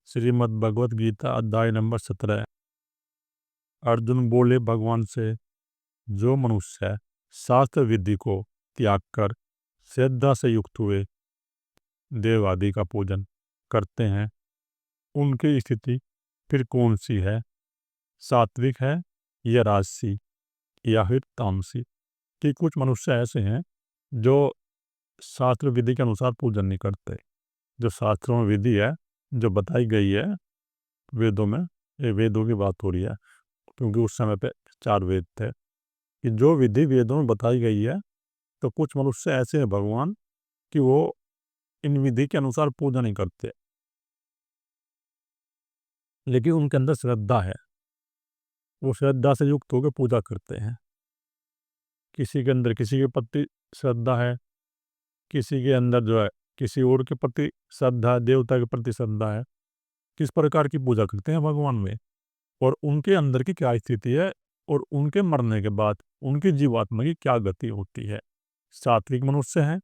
श्रीमद् भगवत गीता अध्याय नंबर 17। अर्जुन बोले भगवान से, जो मनुष्य शास्त्र विधि को त्याग कर श्रद्धा से युक्त हुए देव आदि का पूजन करते हैं, उनकी स्थिति फिर कौन सी है? सात्विक है या राजसी या फिर तामसी? कि कुछ मनुष्य ऐसे हैं जो शास्त्र विधि के अनुसार पूजन नहीं करते। जो शास्त्रों में विधि है, जो बताई गई है वेदों में, ये वेदों की बात हो रही है, क्योंकि उस समय पे 4 वेद थे, कि जो विधि वेदों में बताई गई है, तो कुछ मनुष्य ऐसे हैं भगवान कि वो इन विधि के अनुसार पूजा नहीं करते, लेकिन उनके अंदर श्रद्धा है, वो श्रद्धा से युक्त होकर पूजा करते हैं। किसी के अंदर किसी के प्रति श्रद्धा है, किसी के अंदर जो है किसी और के प्रति श्रद्धा है, देवता के प्रति श्रद्धा है। किस प्रकार की पूजा करते हैं भगवान में, और उनके अंदर की क्या स्थिति है, और उनके मरने के बाद उनकी जीवात्मा की क्या गति होती है। सात्विक मनुष्य हैं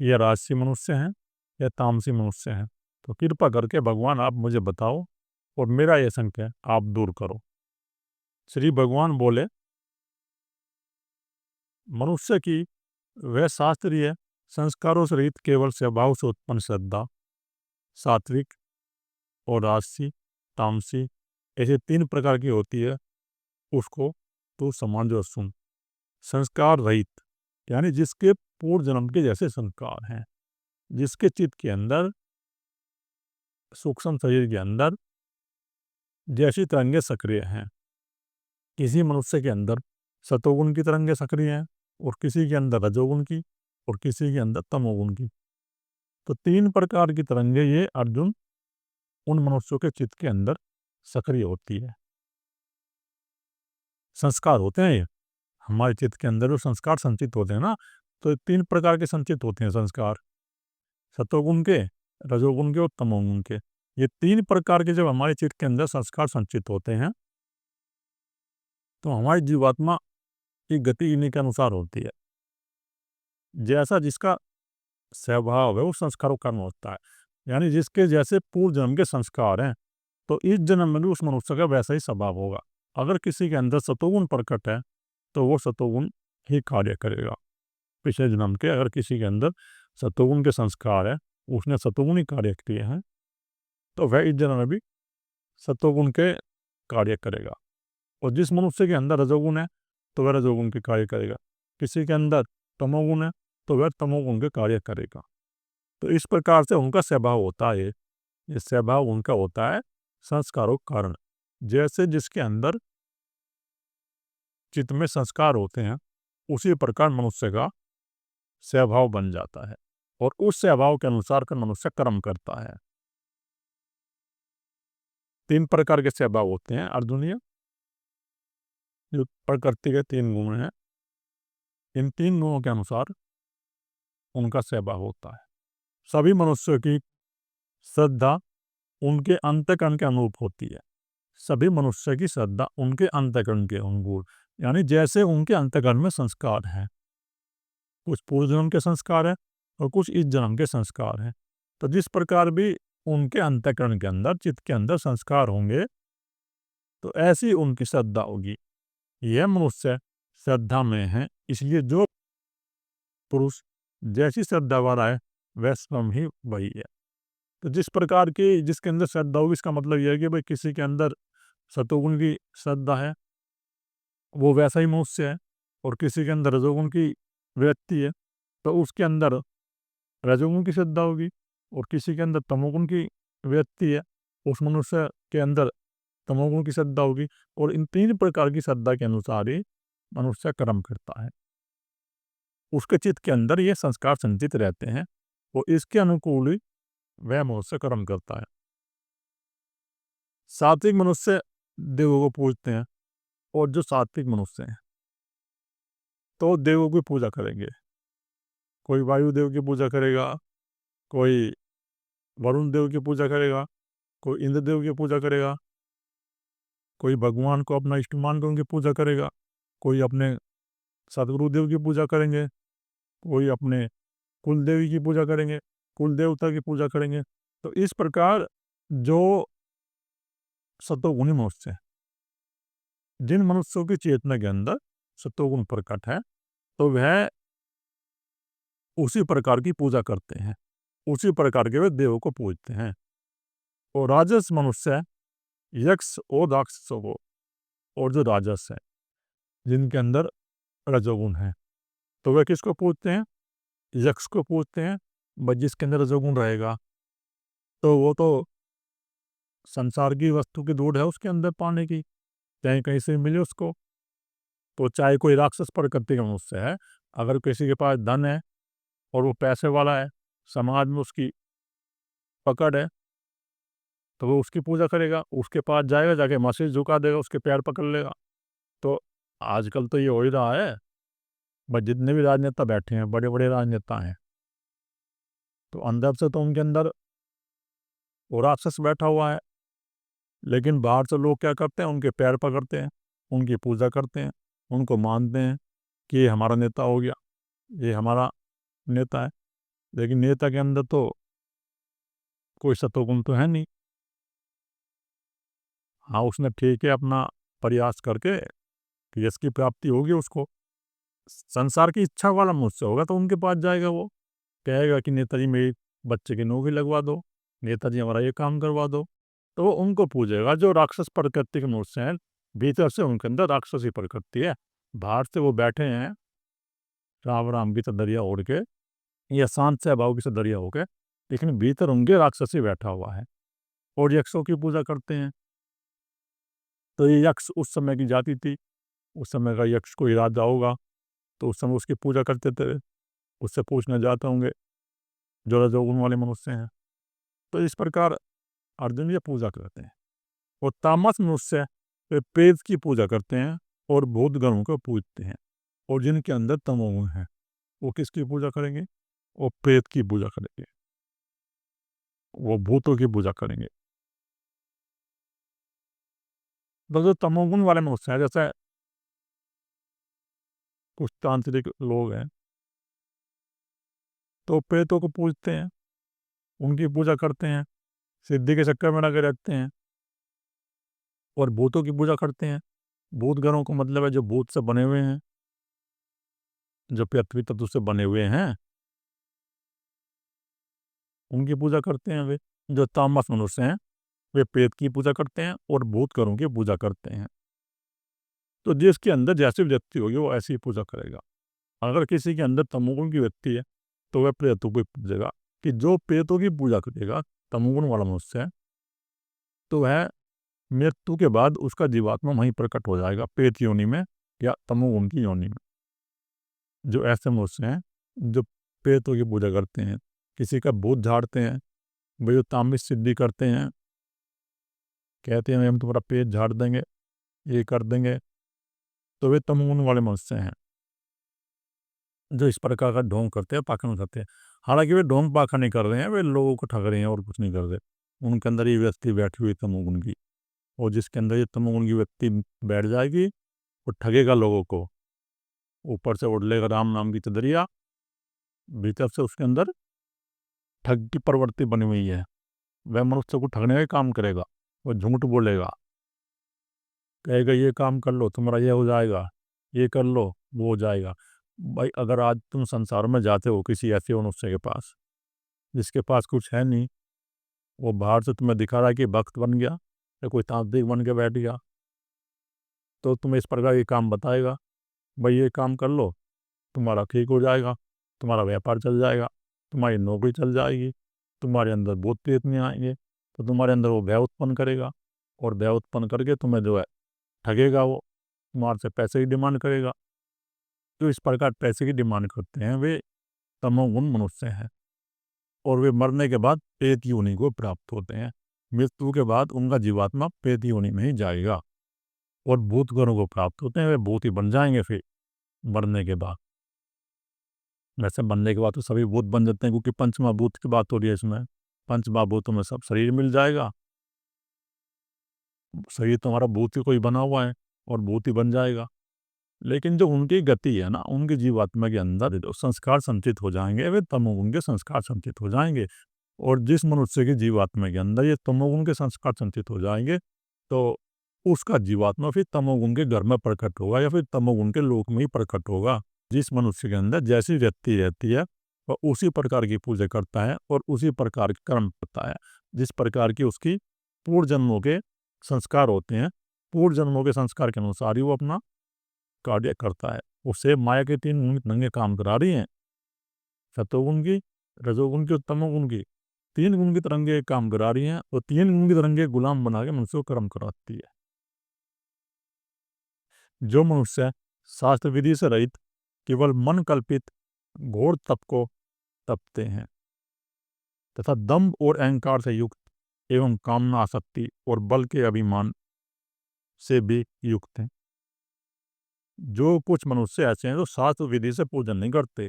या राजसी मनुष्य हैं या तामसी मनुष्य हैं? तो कृपा करके भगवान आप मुझे बताओ, और मेरा ये संशय आप दूर करो। श्री भगवान बोले, मनुष्य की वह शास्त्रीय संस्कारों से रहित केवल स्वभाव से उत्पन्न श्रद्धा, सात्विक और राजसी, तामसी, ऐसे 3 प्रकार की होती है, उसको तो समझ और सुन। संस्कार रहित यानी जिसके पूर्व जन्म के जैसे संस्कार हैं, जिसके चित्त के अंदर, सूक्ष्म शरीर के अंदर जैसी तरंगे सक्रिय हैं। किसी मनुष्य के अंदर सतोगुण की तरंगे सक्रिय हैं, और किसी के अंदर रजोगुण की, और किसी के अंदर तमोगुण की। तो 3 प्रकार की तरंगे ये अर्जुन उन मनुष्यों के चित्त के अंदर सक्रिय होती है। संस्कार होते हैं ये हमारे चित्त के अंदर, जो संस्कार संचित होते हैं ना, तो 3 प्रकार के संचित होते हैं संस्कार, सतोगुण के, रजोगुण के और तमोगुण के। ये 3 प्रकार के जब हमारे चित्त के अंदर संस्कार संचित होते हैं, तो हमारी जीवात्मा की गति इन्हीं के अनुसार होती है। जैसा जिसका स्वभाव है, वो संस्कारों का कर्म होता है। यानी जिसके जैसे पूर्व जन्म के संस्कार हैं, तो इस जन्म में भी उस मनुष्य का वैसा ही स्वभाव होगा। अगर किसी के अंदर सतोगुण प्रकट है, तो वो सतोगुण ही कार्य करेगा। पिछले जन्म के अगर किसी के अंदर सतोगुण के संस्कार है, उसने सतोगुण ही कार्य किए हैं, तो वह इस जन्म में भी सतोगुण के कार्य करेगा। और जिस मनुष्य के अंदर रजोगुण है, तो वह रजोगुण के कार्य करेगा। किसी के अंदर तमोगुण है, तो वह तमोगुण के कार्य करेगा। तो इस प्रकार से उनका स्वभाव होता है। ये स्वभाव उनका होता है संस्कारों के कारण। जैसे जिसके अंदर चित्त में संस्कार होते हैं, उसी प्रकार मनुष्य का स्वभाव बन जाता है, और उस स्वभाव के अनुसार कर मनुष्य कर्म करता है। 3 प्रकार के स्वभाव होते हैं अर्जुन, ये जो प्रकृति के 3 गुण हैं, इन 3 गुणों के अनुसार उनका स्वभाव होता है। सभी मनुष्यों की श्रद्धा उनके अंतःकरण के अनुरूप होती है। सभी मनुष्य की श्रद्धा उनके अंतःकरण के अनुरूप, यानी जैसे उनके अंतःकरण में संस्कार हैं। कुछ पूर्व जन्म के संस्कार हैं और कुछ इस जन्म के संस्कार हैं। तो जिस प्रकार भी उनके अंतःकरण के अंदर, चित्त के अंदर संस्कार होंगे, तो ऐसी उनकी श्रद्धा होगी। यह मनुष्य श्रद्धा में है, इसलिए जो पुरुष जैसी श्रद्धा वाला है, वह स्वयं ही वही है। तो जिस प्रकार की जिसके अंदर श्रद्धा होगी, इसका मतलब यह है कि भाई किसी के अंदर सतोगुण की श्रद्धा है, वो वैसा ही मनुष्य है, और किसी के अंदर रजोगुण की व्यक्ति है, तो उसके अंदर रजोगुण की श्रद्धा होगी, और किसी के अंदर तमोगुण की व्यक्ति है, उस मनुष्य के अंदर तमोगुण की श्रद्धा होगी। और इन 3 प्रकार की श्रद्धा के अनुसार ही मनुष्य कर्म करता है। उसके चित्त के अंदर ये संस्कार संचित रहते हैं, और इसके अनुकूल ही वह मनुष्य कर्म करता है। सात्विक मनुष्य देवों को पूजते हैं, और जो सात्विक मनुष्य हैं, तो देवों की पूजा करेंगे। कोई वायुदेव की पूजा करेगा, कोई वरुण देव की पूजा करेगा, कोई इंद्रदेव की पूजा करेगा, कोई भगवान को अपना इष्ट मान कर उनकी पूजा करेगा, कोई अपने सदगुरुदेव की पूजा करेंगे, कोई अपने कुल देवी की पूजा करेंगे, कुल देवता की पूजा करेंगे। तो इस प्रकार जो सतोगुणी मनुष्य हैं। जिन मनुष्यों की चेतना के अंदर सतोगुण प्रकट है तो वह उसी प्रकार की पूजा करते हैं, उसी प्रकार के वे देवों को पूजते हैं। और राजस मनुष्य है, यक्ष और राक्षसों को, और जो राजस है जिनके अंदर रजोगुण है तो वे किसको पूजते हैं? यक्ष को पूजते हैं। बस जिसके अंदर रजोगुण रहेगा तो वो तो संसार की वस्तु की दौड़ है उसके अंदर पाने की, चाहे कहीं से मिले उसको। तो चाहे कोई राक्षस प्रकृति का मनुष्य है, अगर किसी के पास धन है और वो पैसे वाला है, समाज में उसकी पकड़ है, तो वो उसकी पूजा करेगा। उसके पास जाएगा, जाके मसीह झुका देगा, उसके पैर पकड़ लेगा। तो आजकल तो ये हो ही रहा है। बस जितने भी राजनेता बैठे हैं, बड़े बड़े राजनेता हैं, तो अंदर से तो उनके अंदर वो राक्षस बैठा हुआ है, लेकिन बाहर से लोग क्या करते हैं? उनके पैर पकड़ते हैं, उनकी पूजा करते हैं, उनको मानते हैं कि ये हमारा नेता हो गया, ये हमारा नेता है। लेकिन नेता के अंदर तो कोई सतोगुण तो है नहीं। हाँ, उसने ठीक है अपना प्रयास करके कि यश की प्राप्ति होगी उसको। संसार की इच्छा वाला मुझसे होगा तो उनके पास जाएगा, वो कहेगा कि नेताजी मेरी बच्चे की नौकरी लगवा दो, नेताजी हमारा ये काम करवा दो, तो वो उनको पूजेगा। जो राक्षस प्रकृति के मनुष्य हैं, भीतर से उनके अंदर राक्षसी प्रकृति है। बाहर से वो बैठे हैं राम राम की दरिया ओढ़ के या शांत स्वभाव की दरिया होके, लेकिन भीतर उनके राक्षसी बैठा हुआ है और यक्षों की पूजा करते हैं। तो ये यक्ष उस समय की जाति थी, उस समय का यक्ष कोई राजा होगा तो उस समय उसकी पूजा करते थे। उससे पूछना जाते होंगे जो रजोगुण वाले मनुष्य हैं। तो इस प्रकार अर्जुन ये पूजा करते हैं। और तामस मनुष्य वे प्रेत की पूजा करते हैं और भूत गणों को पूजते हैं। और जिनके अंदर तमोगुण है वो किसकी पूजा करेंगे? वो प्रेत की पूजा करेंगे, वो भूतों की पूजा करेंगे। तो जो तमोगुण वाले मनुष्य हैं, जैसे कुछ तांत्रिक लोग हैं, तो प्रेतों को पूजते हैं, उनकी पूजा करते हैं, सिद्धि के चक्कर में लगे रहते हैं और भूतों की पूजा करते हैं। भूत गणों को मतलब है जो भूत से बने हुए हैं, जो पृथ्वी तत्व से बने हुए हैं, उनकी पूजा करते हैं वे। जो तामस मनुष्य हैं वे प्रेत की पूजा करते हैं और भूत गणों की पूजा करते हैं। तो जिसके अंदर जैसी व्यक्ति होगी वो ऐसी ही पूजा करेगा। अगर किसी के अंदर तमोगुण की व्यक्ति है तो वह प्रेतों को पूजेगा। कि जो प्रेतों की पूजा करेगा, तमोगुण वाला मनुष्य है, तो वह मृत्यु के बाद उसका जीवात्मा वहीं प्रकट हो जाएगा, प्रेत योनि में या तमोगुण की योनि में। जो ऐसे मनुष्य हैं जो प्रेतों की पूजा करते हैं, किसी का भूत झाड़ते हैं, वे जो तामसिक सिद्धि करते हैं, कहते हैं हम तुम्हारा पेट झाड़ देंगे, ये कर देंगे, तो वे तमोगुण वाले मनुष्य हैं जो इस प्रकार का ढोंग करते हैं, पाखंड करते हैं। हालांकि वे ढोंग पाखंड नहीं कर रहे हैं, वे लोगों को ठग रहे हैं और कुछ नहीं कर रहे। उनके अंदर ये व्यक्ति बैठी हुई तमोगुण की, और जिसके अंदर ये तमोगुण की व्यक्ति बैठ जाएगी वो ठगेगा लोगों को। ऊपर से उड़ लेगा राम नाम की दरिया, भीतर से उसके अंदर ठग की प्रवृत्ति बनी हुई है। वह मनुष्य को ठगने का काम करेगा, वो झूठ बोलेगा, कहेगा ये काम कर लो तुम्हारा ये हो जाएगा, ये कर लो वो हो जाएगा। भाई अगर आज तुम संसार में जाते हो किसी ऐसे मनुष्य के पास जिसके पास कुछ है नहीं, वो बाहर से तुम्हें दिखा रहा है कि भक्त बन गया या कोई तांत्रिक बन के बैठ गया, तो तुम्हें इस प्रकार के काम बताएगा, भाई ये काम कर लो तुम्हारा ठीक हो जाएगा, तुम्हारा व्यापार चल जाएगा, तुम्हारी नौकरी चल जाएगी, तुम्हारे अंदर भूत प्रेत नहीं आएंगे। तो तुम्हारे अंदर वो भय उत्पन्न करेगा और भय उत्पन्न करके तुम्हें जो है ठगेगा, वो तुम्हारे से पैसे की डिमांड करेगा। जो इस प्रकार पैसे की डिमांड करते हैं वे तमोगुण मनुष्य हैं और वे मरने के बाद प्रेत योनि को प्राप्त होते हैं। मृत्यु के बाद उनका जीवात्मा प्रेत योनि में ही जाएगा और भूत गणों को प्राप्त होते हैं, वे भूत ही बन जाएंगे फिर मरने के बाद। वैसे बनने के बाद तो सभी भूत बन जाते हैं क्योंकि पंचमहाभूत की बात हो रही है इसमें। पंचमहाभूतों में सब शरीर मिल जाएगा, शरीर तो हमारा भूत ही कोई बना हुआ है और भूत ही बन जाएगा। लेकिन जो उनकी गति है ना, उनकी जीवात्मा के अंदर जो संस्कार संचित हो जाएंगे वे तमोगुण के संस्कार संचित हो जाएंगे। और जिस मनुष्य की जीवात्मा के अंदर ये तमोगुण के संस्कार संचित हो जाएंगे तो उसका जीवात्मा फिर तमोगुण के घर में प्रकट होगा या फिर तमोगुण के लोक में ही प्रकट होगा। जिस मनुष्य के अंदर जैसी व्यक्ति रहती है वह उसी प्रकार की पूजा करता है और उसी प्रकार के कर्म करता है। जिस प्रकार की उसकी पूर्व जन्मों के संस्कार होते हैं, पूर्व जन्मों के संस्कार के अनुसार ही वो अपना कार्य करता है। उससे माया के 3 नंगे काम करा रही हैं, सतोगुण की, रजोगुण की और तमोगुण की। 3 गुण की तरंगे काम करा रही हैं और 3 गुण की तरंगे गुलाम बना के मनुष्य को कर्म कराती है। जो मनुष्य शास्त्र विधि से रहित केवल मन कल्पित घोर तप को तपते हैं तथा दम्भ और अहंकार से युक्त एवं कामना आसक्ति और बल के अभिमान से भी युक्त हैं। जो कुछ मनुष्य ऐसे हैं जो शास्त्र विधि से पूजन नहीं करते,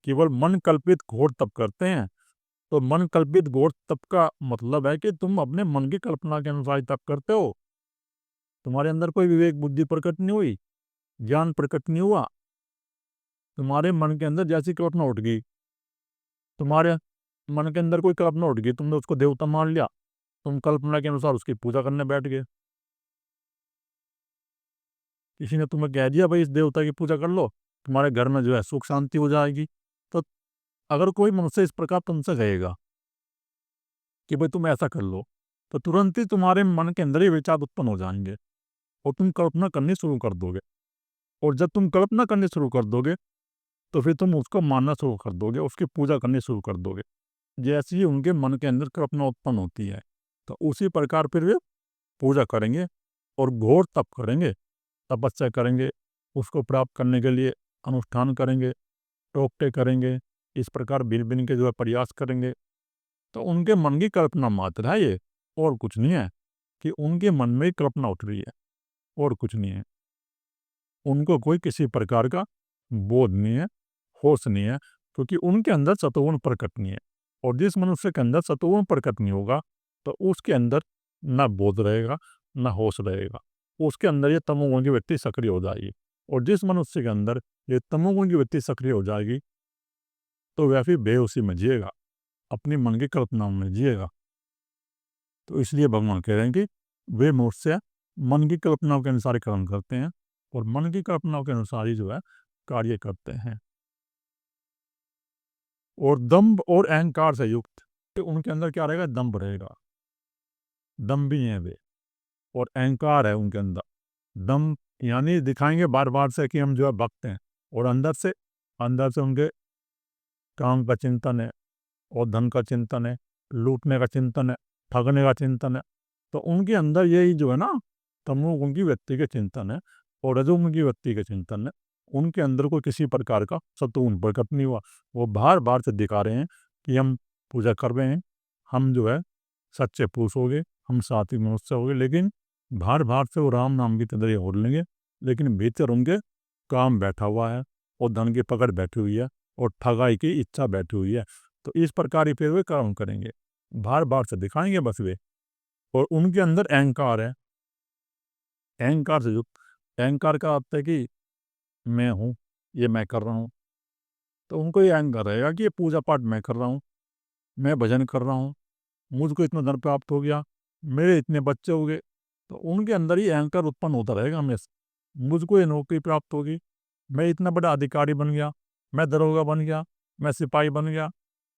केवल मन कल्पित घोर तप करते हैं। तो मन कल्पित घोर तप का मतलब है कि तुम अपने मन की कल्पना के अनुसार ही तप करते हो। तुम्हारे अंदर कोई विवेक बुद्धि प्रकट नहीं हुई, ज्ञान प्रकट नहीं हुआ। तुम्हारे मन के अंदर जैसी कल्पना उठ गई, तुम्हारे मन के अंदर कोई कल्पना उठ गई, तुमने उसको देवता मान लिया, तुम कल्पना के अनुसार उसकी पूजा करने बैठ गए। किसी ने तुम्हें कह दिया भाई इस देवता की पूजा कर लो, तुम्हारे घर में जो है सुख शांति हो जाएगी। तो अगर कोई मनुष्य इस प्रकार तुमसे कहेगा कि भाई तुम ऐसा कर लो, तो तुरंत ही तुम्हारे मन के अंदर ही विचार उत्पन्न हो जाएंगे और तुम कल्पना करनी शुरू कर दोगे। और जब तुम कल्पना करनी शुरू कर दोगे तो फिर तुम उसको मानना शुरू कर दोगे, उसकी पूजा करनी शुरू कर दोगे। जैसे ही उनके मन के अंदर कल्पना उत्पन्न होती है तो उसी प्रकार फिर वे पूजा करेंगे और घोर तप करेंगे, तपस्या करेंगे, उसको प्राप्त करने के लिए अनुष्ठान करेंगे, टोकटे करेंगे, इस प्रकार भिन्न भिन्न के जो है प्रयास करेंगे। तो उनके मन की कल्पना मात्र है ये, और कुछ नहीं है। कि उनके मन में ही कल्पना उठ रही है और कुछ नहीं है। उनको कोई किसी प्रकार का बोध नहीं है, होश नहीं है, क्योंकि उनके अंदर सतोगुण प्रकट नहीं है। और जिस मनुष्य के अंदर सतोगुण प्रकट नहीं होगा तो उसके अंदर ना बोध रहेगा ना होश रहेगा, उसके अंदर ये तमोगुण की वृत्ति सक्रिय हो जाएगी। और जिस मनुष्य के अंदर ये तमोगुण की वृत्ति सक्रिय हो जाएगी तो वह फिर बेहोशी में जिएगा, अपनी मन की कल्पनाओं में जिएगा। तो इसलिए भगवान कह रहे हैं कि वे मनुष्य मन की कल्पनाओं के अनुसार कर्म करते हैं और मन की कल्पनाओं के अनुसार ही जो है कार्य करते हैं। और दम्भ और अहंकार से युक्त, तो उनके अंदर क्या रहेगा? दम्भ रहेगा, दम्भी हैं वे, और अहंकार है उनके अंदर। दम्भ यानी दिखाएंगे बार बार से कि हम जो है भक्त हैं, और अंदर से उनके काम का चिंतन है और धन का चिंतन है, लूटने का चिंतन है, ठगने का चिंतन है। तो उनके अंदर यही जो है ना, तमोगुण की व्यक्ति के चिंतन है और रजोगुण की व्यक्ति के चिंतन है। उनके अंदर कोई किसी प्रकार का सत्वगुण प्रकट नहीं हुआ। वो बार बार से दिखा रहे हैं कि हम पूजा कर रहे हैं, हम जो है सच्चे पुरुष हो गए, हम सात्विक मनुष्य हो गए, लेकिन बार बार से वो राम नाम की तदरी हो लेंगे, लेकिन भीतर उनके काम बैठा हुआ है और धन की पकड़ बैठी हुई है और ठगाई की इच्छा बैठी हुई है। तो इस प्रकार ही फिर वे कर्म करेंगे, बार बार से दिखाएंगे बस वे। और उनके अंदर अहंकार है, अहंकार से युक्त। अहंकार का अर्थ है कि मैं हूँ, ये मैं कर रहा हूँ। तो उनको ये अहंकार रहेगा कि ये पूजा पाठ मैं कर रहा हूँ, मैं भजन कर रहा हूँ, मुझको इतना धन प्राप्त हो गया, मेरे इतने बच्चे हो गए। तो उनके अंदर ही अहंकार उत्पन्न होता रहेगा हमेशा। मुझको ये नौकरी प्राप्त होगी, मैं इतना बड़ा अधिकारी बन गया, मैं दरोगा बन गया, मैं सिपाही बन गया,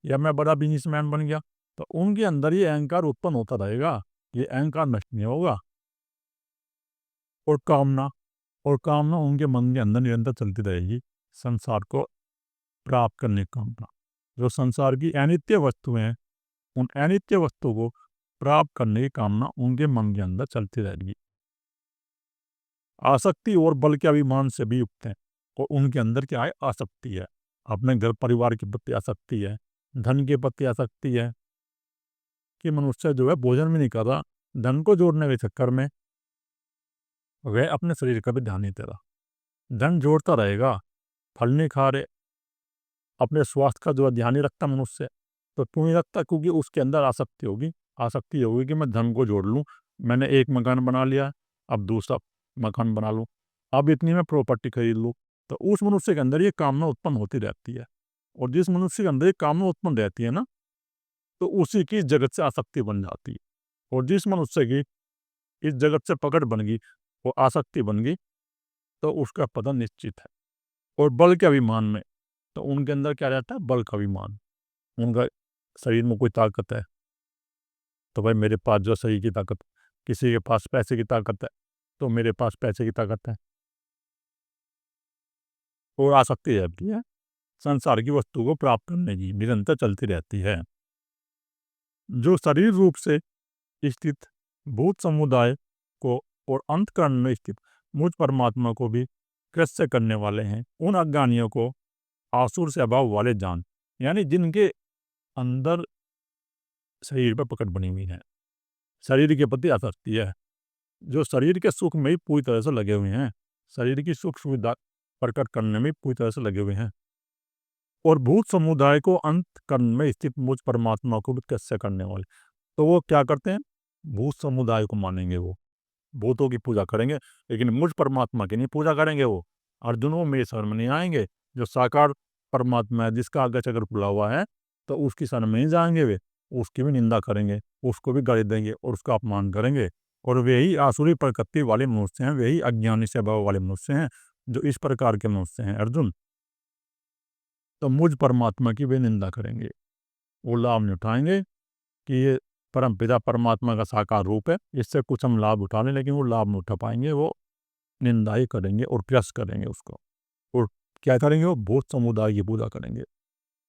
या मैं बड़ा बिजनेसमैन बन गया। तो उनके अंदर ये अहंकार उत्पन्न होता रहेगा, ये अहंकार नष्ट नहीं होगा। और कामना उनके मन के अंदर निरंतर चलती रहेगी, संसार को प्राप्त करने की कामना। जो संसार की अनित्य वस्तुएं हैं, उन अनित्य वस्तुओं को प्राप्त करने की कामना उनके मन के अंदर चलती रहेगी। आसक्ति और बल के अभिमान से भी युक्त हैं, और उनके अंदर क्या है? आसक्ति है, अपने घर परिवार के प्रति आसक्ति है, धन के प्रति आसक्ति है, कि मनुष्य जो है भोजन भी नहीं कर रहा, धन को जोड़ने के चक्कर में वह अपने शरीर का भी ध्यान नहीं दे रहा। धन जोड़ता रहेगा, फल नहीं खा रहे, अपने स्वास्थ्य का जो है ध्यान नहीं रखता मनुष्य। तो क्यों नहीं रखता? क्योंकि उसके अंदर आसक्ति होगी। आसक्ति होगी कि मैं धन को जोड़ लूँ, मैंने एक मकान बना लिया, अब दूसरा मकान बना लूँ, अब इतनी मैं प्रॉपर्टी खरीद लूँ। तो उस मनुष्य के अंदर ये कामना उत्पन्न होती रहती है। और जिस मनुष्य के अंदर ये कामना उत्पन्न रहती है ना, तो उसी की जगत से आसक्ति बन जाती है और जिस मनुष्य की इस जगत से पकड़ बन गई, वो आसक्ति बन गई, तो उसका पतन निश्चित है। और बल के अभिमान में, तो उनके अंदर क्या रहता है? बल का अभिमान। उनका शरीर में कोई ताकत है, तो भाई मेरे पास जो शरीर की ताकत, किसी के पास पैसे की ताकत है, तो मेरे पास पैसे की ताकत है। और आसक्ति रहती है संसार की वस्तु को प्राप्त करने की, निरंतर चलती रहती है। जो शरीर रूप से स्थित भूत समुदाय को और अंतकरण में स्थित मुझ परमात्मा को भी कृत्य करने वाले हैं, उन अज्ञानियों को आसुर से अभाव वाले जान, यानी जिनके अंदर शरीर पर पकड़ बनी हुई है, शरीर के प्रति आसक्ति है, जो शरीर के सुख में ही पूरी तरह से लगे हुए हैं, शरीर की सुख सुविधा प्रकट करने में पूरी तरह से लगे हुए हैं, और भूत समुदाय को अंतकरण में स्थित मुझ परमात्मा को भी कृत्य करने वाले। तो वो क्या करते हैं? भूत समुदाय को मानेंगे, वो भूतों की पूजा करेंगे, लेकिन मुझ परमात्मा की नहीं पूजा करेंगे। वो अर्जुन, वो मेरे शरण में नहीं आएंगे। जो साकार परमात्मा है, जिसका आगे चक्र खुला हुआ है, तो उसकी शरण में नहीं जाएंगे वे, उसकी भी निंदा करेंगे, उसको भी गाली देंगे और उसका अपमान करेंगे। और वे ही आसुरी प्रकृति वाले मनुष्य हैं, वे ही अज्ञानी स्वभाव वाले मनुष्य हैं, जो इस प्रकार के मनुष्य हैं अर्जुन। तो मुझ परमात्मा की वे निंदा करेंगे, वो लाभ नहीं उठाएंगे कि ये परम पिता परमात्मा का साकार रूप है, इससे कुछ हम लाभ उठा लें, लेकिन वो लाभ नहीं उठा पाएंगे। वो निंदा ही करेंगे और प्रयास करेंगे उसको। और क्या करेंगे? वो भूत समुदाय की पूजा करेंगे,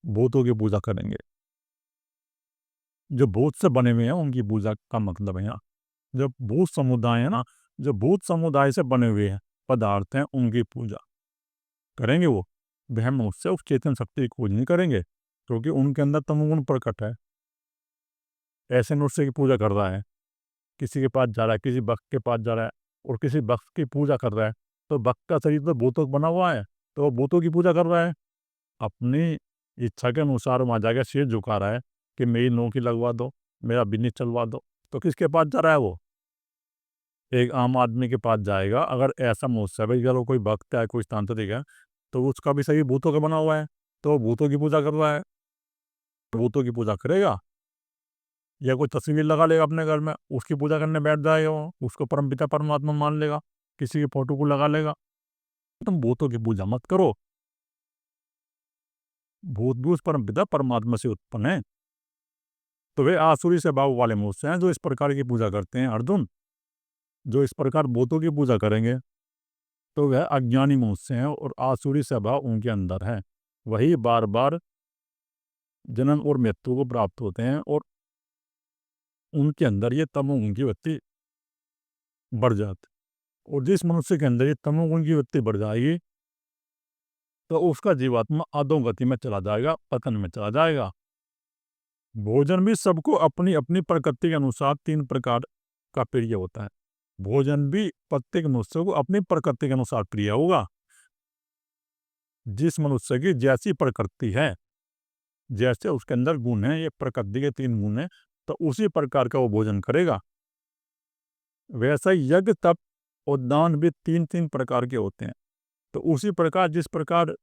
भूतों की पूजा करेंगे। जो भूत से बने हुए हैं उनकी पूजा का मतलब है यहाँ। जो भूत समुदाय है ना, जो भूत समुदाय से बने हुए हैं पदार्थ हैं, उनकी पूजा करेंगे वो। वह उससे उस चेतन शक्ति की खोज नहीं करेंगे, क्योंकि उनके अंदर तमोगुण प्रकट है। ऐसे मनुष्य की पूजा कर रहा है, किसी के पास जा रहा है, किसी भक्त के पास जा रहा है और किसी भक्त की पूजा कर रहा है, तो भक्त का शरीर तो भूतों का बना हुआ है, तो वो भूतों की पूजा कर रहा है। अपनी इच्छा के अनुसार वहाँ जाकर सिर झुका रहा है कि मेरी नौकरी लगवा दो, मेरा बिजनेस चलवा दो। तो किसके पास जा रहा है वो? एक आम आदमी के पास जाएगा। अगर ऐसा मनुष्य है, भाई चलो कोई भक्त है, कोई तांत्रिक है, तो उसका भी शरीर भूतों का बना हुआ है, तो वो भूतों की पूजा कर रहा है। भूतों की पूजा करेगा या कोई तस्वीर लगा लेगा अपने घर में, उसकी पूजा करने बैठ जाएगा, वो उसको परमपिता परमात्मा मान लेगा, किसी की फोटो को लगा लेगा। तुम भूतों की पूजा मत करो। भूत भी उस परमपिता परमात्मा से उत्पन्न है। तो वे आसुरी स्वभाव वाले मनुष्य हैं जो इस प्रकार की पूजा करते हैं अर्जुन। जो इस प्रकार भूतों की पूजा करेंगे, तो वह अज्ञानी मनुष्य हैं और आसुरी स्वभाव उनके अंदर है। वही बार बार जन्म और मृत्यु को प्राप्त होते हैं, और उनके अंदर ये तमोगुण की वृत्ति बढ़ जाती। और जिस मनुष्य के अंदर ये तमोगुण की वृत्ति बढ़ जाएगी, तो उसका जीवात्मा अधोगति में चला जाएगा, पतन में चला जाएगा। भोजन भी सबको अपनी अपनी प्रकृति के अनुसार 3 प्रकार का प्रिय होता है। भोजन भी प्रत्येक मनुष्य को अपनी प्रकृति के अनुसार प्रिय होगा। जिस मनुष्य की जैसी प्रकृति है, जैसे उसके अंदर गुण है, ये प्रकृति के 3 गुण हैं, तो उसी प्रकार का वो भोजन करेगा। वैसा ही यज्ञ, तप और दान भी 3-3 प्रकार के होते हैं। तो उसी प्रकार जिस प्रकार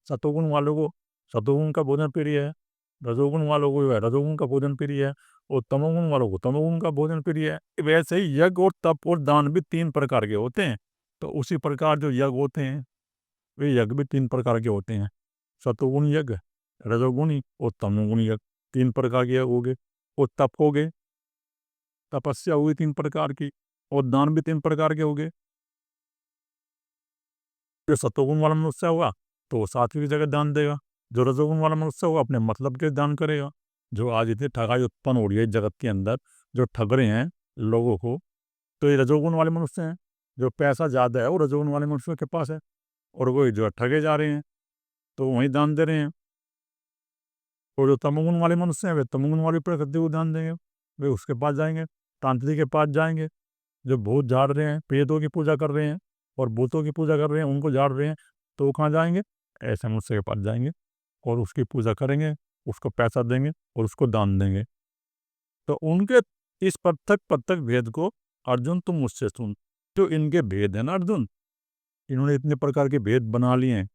सतोगुण वालों को सतोगुण का भोजन प्रिय है, रजोगुण वालों को रजोगुण का भोजन प्रिय है, और तमोगुण वालों को तमोगुण का भोजन प्रिय है, वैसे ही यज्ञ और तप और दान भी 3 प्रकार के होते हैं। तो उसी प्रकार जो यज्ञ होते हैं, वे यज्ञ भी 3 प्रकार के होते हैं। सतोगुण यज्ञ, रजोगुणी और तमोगुण यज्ञ, 3 प्रकार के यज्ञ हो गए। और तप हो गए, तपस्या हुई 3 प्रकार की, और दान भी 3 प्रकार के हो गए। जो सतोगुण वाला मनुष्य होगा तो वो सात्विक जगह दान देगा। जो रजोगुण वाला मनुष्य होगा अपने मतलब के दान करेगा। जो आज इतनी ठगाई उत्पन्न हो रही है जगत के अंदर, जो ठग रहे हैं लोगों को, तो ये रजोगुण वाले मनुष्य हैं। जो पैसा ज़्यादा है वो रजोगुण वाले मनुष्यों के पास है, और वही जो है ठगे जा रहे हैं, तो वहीं दान दे रहे हैं। और जो तमोगुण वाले मनुष्य हैं वे तमोगुण वाली प्रकृति को दान देंगे, वे उसके पास जाएंगे, तांत्रिक के पास जाएंगे। जो भूत झाड़ रहे हैं, प्रेतों की पूजा कर रहे हैं और भूतों की पूजा कर रहे हैं, उनको झाड़ रहे हैं, तो वो कहाँ जाएंगे? ऐसे मनुष्य के पास जाएंगे और उसकी पूजा करेंगे, उसको पैसा देंगे और उसको दान देंगे। तो उनके इस पृथक पृथक भेद को अर्जुन तुम मुझसे सुन। जो इनके भेद है ना अर्जुन, इन्होंने इतने प्रकार के भेद बना लिए हैं।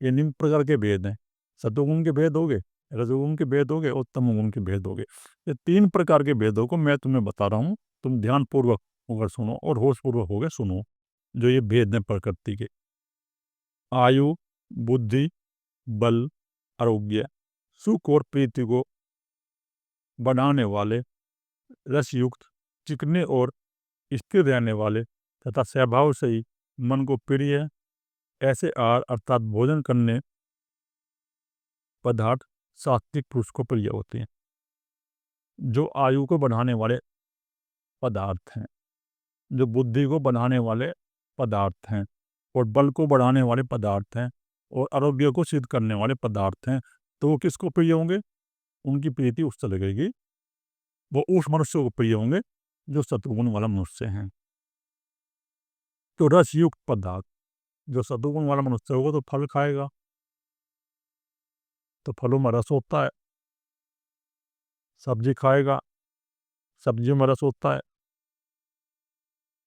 ये निम्न प्रकार के भेद हैं। सतोगुण के भेद हो गए, रजोगुण के भेद हो गए और तमोगुण के भेद हो गए। ये 3 प्रकार के भेदों को मैं तुम्हें बता रहा हूँ, तुम ध्यानपूर्वक होकर सुनो और होशपूर्वक होकर सुनो, जो ये भेद हैं प्रकृति के। आयु, बुद्धि, बल, आरोग्य, सुख और प्रीति को बढ़ाने वाले, रसयुक्त, चिकने और स्थिर रहने वाले तथा स्वभाव से ही मन को प्रिय ऐसे आहार अर्थात भोजन करने पदार्थ सात्विक पुरुष को प्रिय होते हैं। जो आयु को बढ़ाने वाले पदार्थ हैं, जो बुद्धि को बढ़ाने वाले पदार्थ हैं और बल को बढ़ाने वाले पदार्थ हैं और आरोग्य को सिद्ध करने वाले पदार्थ हैं, तो वो किसको प्रिय होंगे? उनकी प्रीति उससे लगेगी, वो उस मनुष्य को प्रिय होंगे जो सत्वगुण वाला मनुष्य है। तो रसयुक्त पदार्थ, जो सत्वगुण वाला मनुष्य होगा तो फल खाएगा, तो फलों में रस होता है। सब्जी खाएगा, सब्जियों में रस होता है।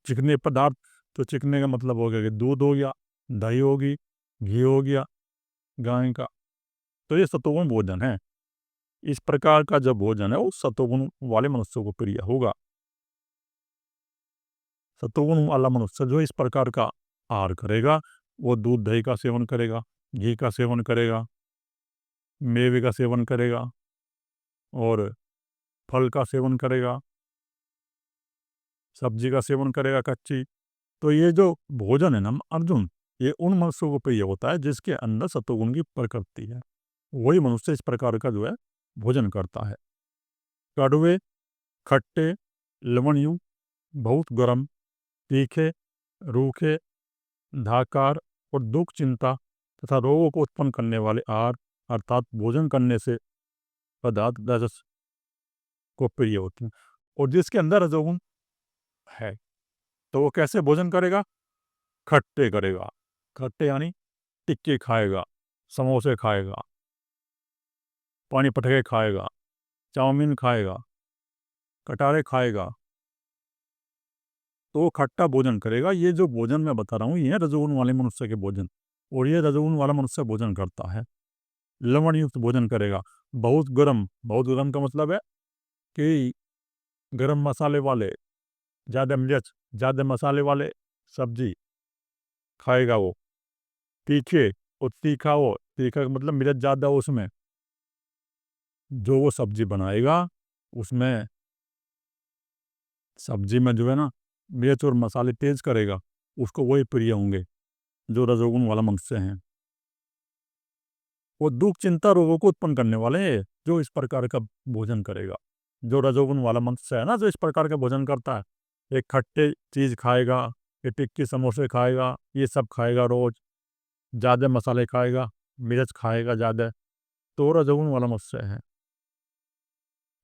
चिकने पदार्थ, तो चिकने का मतलब हो गया कि दूध हो गया, दही होगी, घी हो गया गाय का, तो ये सत्वगुण भोजन है। इस प्रकार का जो भोजन है वो सत्वगुण वाले मनुष्य को प्रिय होगा। सत्वगुण वाला मनुष्य जो इस प्रकार का आहार करेगा, वो दूध दही का सेवन करेगा, घी का सेवन करेगा, मेवे का सेवन करेगा और फल का सेवन करेगा, सब्जी का सेवन करेगा कच्ची। तो ये जो भोजन है ना अर्जुन, ये उन मनुष्यों को प्रिय होता है जिसके अंदर सत्वगुण की प्रकृति है। वही मनुष्य इस प्रकार का जो है भोजन करता है। कड़वे, खट्टे, लवणयुक्त, बहुत गर्म, तीखे, रूखे, धाकार और दुख, चिंता तथा रोगों को उत्पन्न करने वाले आहार अर्थात भोजन करने से पदार्थ रजस को प्रिय होते हैं। और जिसके अंदर रजोगुण है तो वो कैसे भोजन करेगा? खट्टे करेगा। खट्टे यानी टिक्की खाएगा, समोसे खाएगा, पानी पटके खाएगा, चाउमीन खाएगा, कटारे खाएगा, तो वो खट्टा भोजन करेगा। ये जो भोजन मैं बता रहा हूँ ये है रजोगुण वाले मनुष्य के भोजन, और ये रजोगुण वाला मनुष्य भोजन करता है। लवण युक्त भोजन करेगा, बहुत गर्म का मतलब है कि गरम मसाले वाले, ज़्यादा मिर्च, ज़्यादा मसाले वाले सब्जी खाएगा वो। तीखे और तीखा हो, तीखा का मतलब मिर्च ज़्यादा हो उसमें, जो वो सब्जी बनाएगा उसमें सब्जी में जो है ना मिर्च और मसाले तेज करेगा, उसको वही प्रिय होंगे जो रजोगुण वाला मनुष्य हैं। वो दुख, चिंता, रोगों को उत्पन्न करने वाले हैं जो इस प्रकार का भोजन करेगा। जो रजोगुण वाला मनुष्य है ना, जो इस प्रकार का भोजन करता है, एक खट्टे चीज़ खाएगा, ये टिक्की समोसे खाएगा, ये सब खाएगा रोज, ज़्यादा मसाले खाएगा, मिर्च खाएगा ज़्यादा, तो रजोगुण वाला मनुष्य है।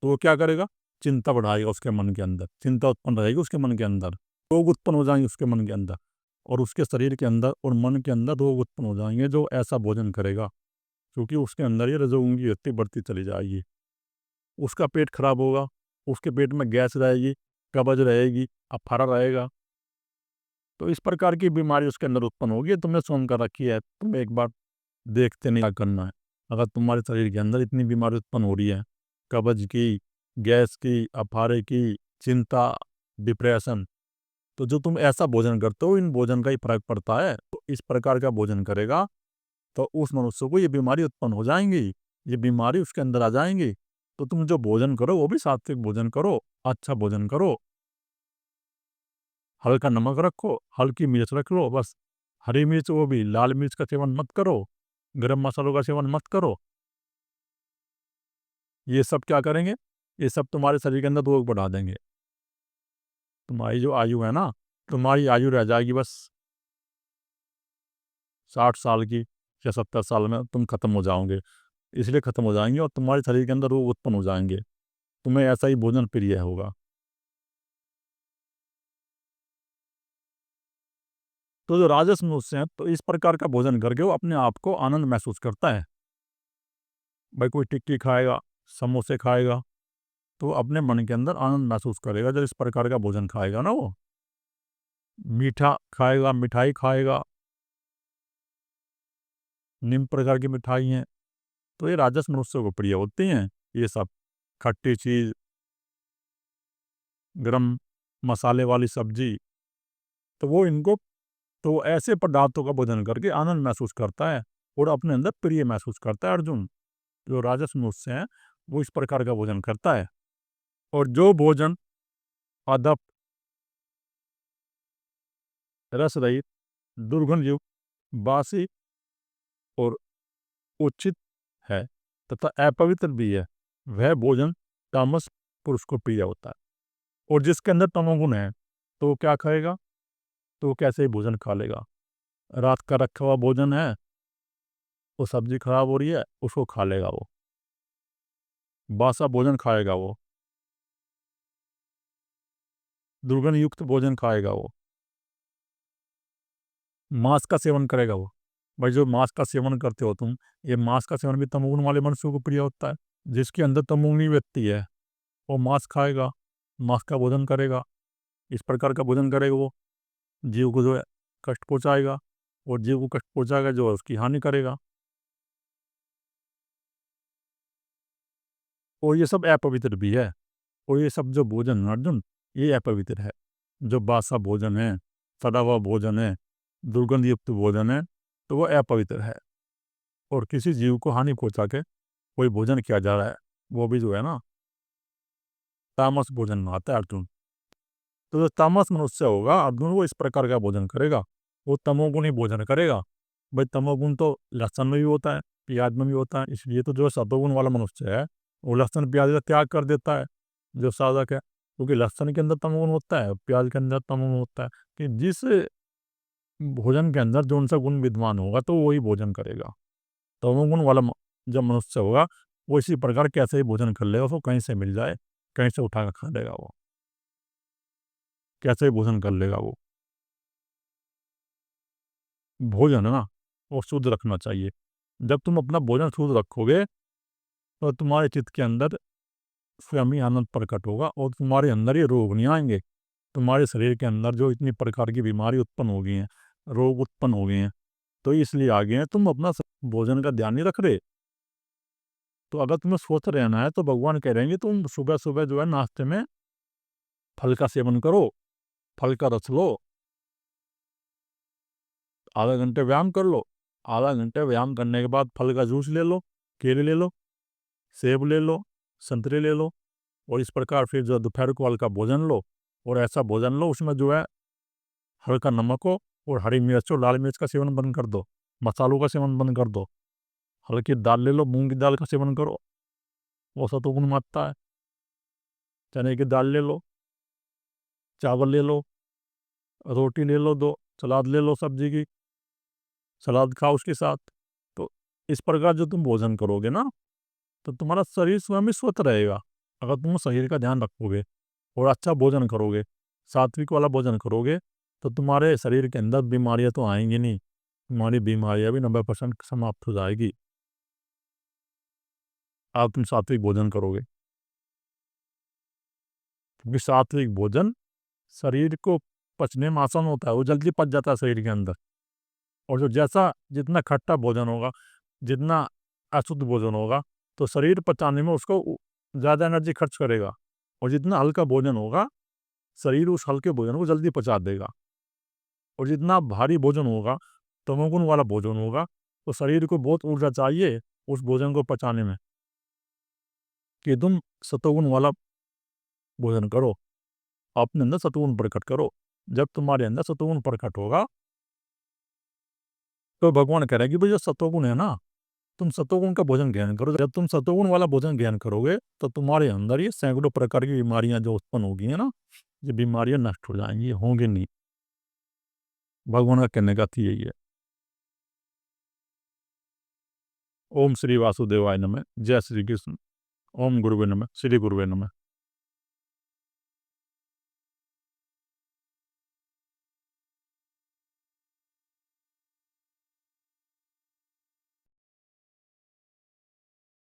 तो वो क्या करेगा? चिंता बढ़ाएगा उसके मन के अंदर, चिंता उत्पन्न रहेगी उसके मन के अंदर, रोग उत्पन्न हो जाएंगे उसके मन के अंदर, और उसके शरीर के अंदर और मन के अंदर रोग उत्पन्न हो जाएंगे जो ऐसा भोजन करेगा, क्योंकि उसके अंदर ये रजोगुण की शक्ति बढ़ती चली जाएगी। उसका पेट खराब होगा, उसके पेट में गैस रहेगी, कब्ज रहेगी, अफारा रहेगा, तो इस प्रकार की बीमारी उसके अंदर उत्पन्न होगी। तुमने सुन कर रखी है, तुम एक बार देखते नहीं क्या करना है। अगर तुम्हारे शरीर के अंदर इतनी बीमारी उत्पन्न हो रही है, कब्ज की, गैस की, अफारे की, चिंता, डिप्रेशन, तो जो तुम ऐसा भोजन करते हो इन भोजन का ही फर्क पड़ता है। तो इस प्रकार का भोजन करेगा तो उस मनुष्य को ये बीमारी उत्पन्न हो जाएंगी, ये बीमारी उसके अंदर आ जाएंगी। तो तुम जो भोजन करो वो भी सात्विक भोजन करो, अच्छा भोजन करो, हल्का नमक रखो, हल्की मिर्च रख लो बस, हरी मिर्च वो भी लाल मिर्च का सेवन मत करो, गरम मसालों का सेवन मत करो। ये सब क्या करेंगे? ये सब तुम्हारे शरीर के अंदर रोग बढ़ा देंगे। तुम्हारी जो आयु है ना, तुम्हारी आयु रह जाएगी बस 60 साल की या 70 साल में तुम खत्म हो जाओगे। इसलिए खत्म हो जाएंगे और तुम्हारे शरीर के अंदर रोग उत्पन्न हो जाएंगे। तुम्हें ऐसा ही भोजन प्रिय होगा। तो जो राजस मनुष्य हैं तो इस प्रकार का भोजन करके वो अपने आप को आनंद महसूस करता है। भाई कोई टिक्की खाएगा, समोसे खाएगा, तो अपने मन के अंदर आनंद महसूस करेगा जब इस प्रकार का भोजन खाएगा ना वो। मीठा खाएगा, मिठाई खाएगा, निम्न प्रकार की मिठाई हैं, तो ये राजस मनुष्य को प्रिय होती हैं। ये सब खट्टी चीज़, गरम मसाले वाली सब्जी, तो वो इनको, तो ऐसे पदार्थों का भोजन करके आनंद महसूस करता है और अपने अंदर प्रिय महसूस करता है अर्जुन। जो राजस मनुष्य हैं वो इस प्रकार का भोजन करता है। और जो भोजन अदप, रस रहित, दुर्गंध युक्त, बासी और उचित है तथा अपवित्र भी है, वह भोजन तामस पुरुष को प्रिय होता है। और जिसके अंदर तमोगुण है तो वो क्या खाएगा? तो वो कैसे ही भोजन खा लेगा। रात का रखा हुआ भोजन है, वो सब्जी खराब हो रही है, उसको खा लेगा वो, बासा भोजन खाएगा वो, दुर्गंध युक्त भोजन खाएगा वो, मांस का सेवन करेगा वो। भाई जो मांस का सेवन करते हो तुम, ये मांस का सेवन भी तमोगुण वाले मनुष्यों को प्रिय होता है। जिसके अंदर तमोगुणी व्यक्ति है वो मांस खाएगा, मांस का भोजन करेगा, इस प्रकार का भोजन करेगा वो, जीव को जो है कष्ट पहुंचाएगा, और जीव को कष्ट पहुंचाएगा जो है उसकी हानि करेगा। और ये सब अपवित्र भी है। और ये सब जो भोजन है अर्जुन, ये अपवित्र है। जो बासा भोजन है, सड़ा हुआ भोजन है, दुर्गंध युक्त भोजन है, तो वो अपवित्र है। और किसी जीव को हानि पहुंचा के कोई भोजन किया जा रहा है, वो भी जो है ना तामस भोजन में आता है अर्जुन। तो जो तामस मनुष्य होगा अर्जुन, वो इस प्रकार का भोजन करेगा, वो तमोगुण ही भोजन करेगा। भाई तमोगुण तो लहसुन में भी होता है, प्याज में भी होता है, इसलिए तो जो सतोगुण वाला मनुष्य है वो लहसुन प्याज का त्याग कर देता है, जो साधक है। क्योंकि लहसुन के अंदर तमोगुण होता है, प्याज के अंदर तमोगुण होता है, कि जिस भोजन के अंदर जो उनसा गुण विद्यमान होगा तो वही भोजन करेगा। तमोगुण वाला जब मनुष्य होगा वो इसी प्रकार कैसे ही भोजन कर लेगा, उसको कहीं से मिल जाए कहीं से उठा कर खा लेगा वो, कैसे ही भोजन कर लेगा वो। भोजन है ना वो शुद्ध रखना चाहिए। जब तुम अपना भोजन शुद्ध रखोगे तो तुम्हारे चित्त के अंदर स्वयं ही आनंद प्रकट होगा और तुम्हारे अंदर ये रोग नहीं आएंगे। तुम्हारे शरीर के अंदर जो इतनी प्रकार की बीमारी उत्पन्न हो गई हैं, रोग उत्पन्न हो गए हैं, तो इसलिए आ गए हैं। तुम अपना भोजन का ध्यान नहीं रख रहे। तो अगर तुम्हें स्वस्थ रहना है तो भगवान कह रहे हैं कि तुम सुबह सुबह जो है नाश्ते में फल का सेवन करो, फल का रस लो, आधा घंटे व्यायाम कर लो, आधा घंटे व्यायाम करने के बाद फल का जूस ले लो, केले ले लो, सेब ले लो, संतरे ले लो, और इस प्रकार फिर जो दोपहर को हल्का भोजन लो। और ऐसा भोजन लो उसमें जो है हल्का नमक हो और हरी मिर्च हो, लाल मिर्च का सेवन बंद कर दो, मसालों का सेवन बंद कर दो। हल्की दाल ले लो, मूंग की दाल का सेवन करो, वो सतुगुण में आता है। चने की दाल ले लो, चावल ले लो, रोटी ले लो, दो सलाद ले लो सब्जी की, सलाद खाओ उसके साथ। तो इस प्रकार जो तुम भोजन करोगे ना तो तुम्हारा शरीर स्वयं ही स्वस्थ रहेगा। अगर तुम शरीर का ध्यान रखोगे और अच्छा भोजन करोगे, सात्विक वाला भोजन करोगे, तो तुम्हारे शरीर के अंदर बीमारियां तो आएंगी नहीं, तुम्हारी बीमारियां भी 90% समाप्त हो जाएगी। अब तुम सात्विक भोजन करोगे, क्योंकि सात्विक भोजन शरीर को पचने में आसान होता है, वो जल्दी पच जाता है शरीर के अंदर। और जो जैसा जितना खट्टा भोजन होगा, जितना अशुद्ध भोजन होगा, तो शरीर पचाने में उसको ज़्यादा एनर्जी खर्च करेगा। और जितना हल्का भोजन होगा, शरीर उस हल्के भोजन को जल्दी पचा देगा। और जितना भारी भोजन होगा, तमोगुण वाला भोजन होगा, तो शरीर को बहुत ऊर्जा चाहिए उस भोजन को पचाने में, कि तुम सतोगुण वाला भोजन करो, अपने अंदर सतुगुण प्रकट करो। जब तुम्हारे अंदर सतुगुण प्रकट होगा तो भगवान कह रहे हैं कि भाई जो सतोगुण है ना, तुम सतोगुण का भोजन ग्रहण करो। जब तुम सतोगुण वाला भोजन ग्रहण करोगे तो तुम्हारे अंदर ये सैकड़ों प्रकार की बीमारियां जो उत्पन्न होगी है ना, ये बीमारियां नष्ट हो जाएंगी, होंगी नहीं। भगवान का कहने का अर्थ यही है। ओम श्री वासुदेवाय नमः। जय श्री कृष्ण। ओम गुरुवे नमः। श्री गुरुवे नमः।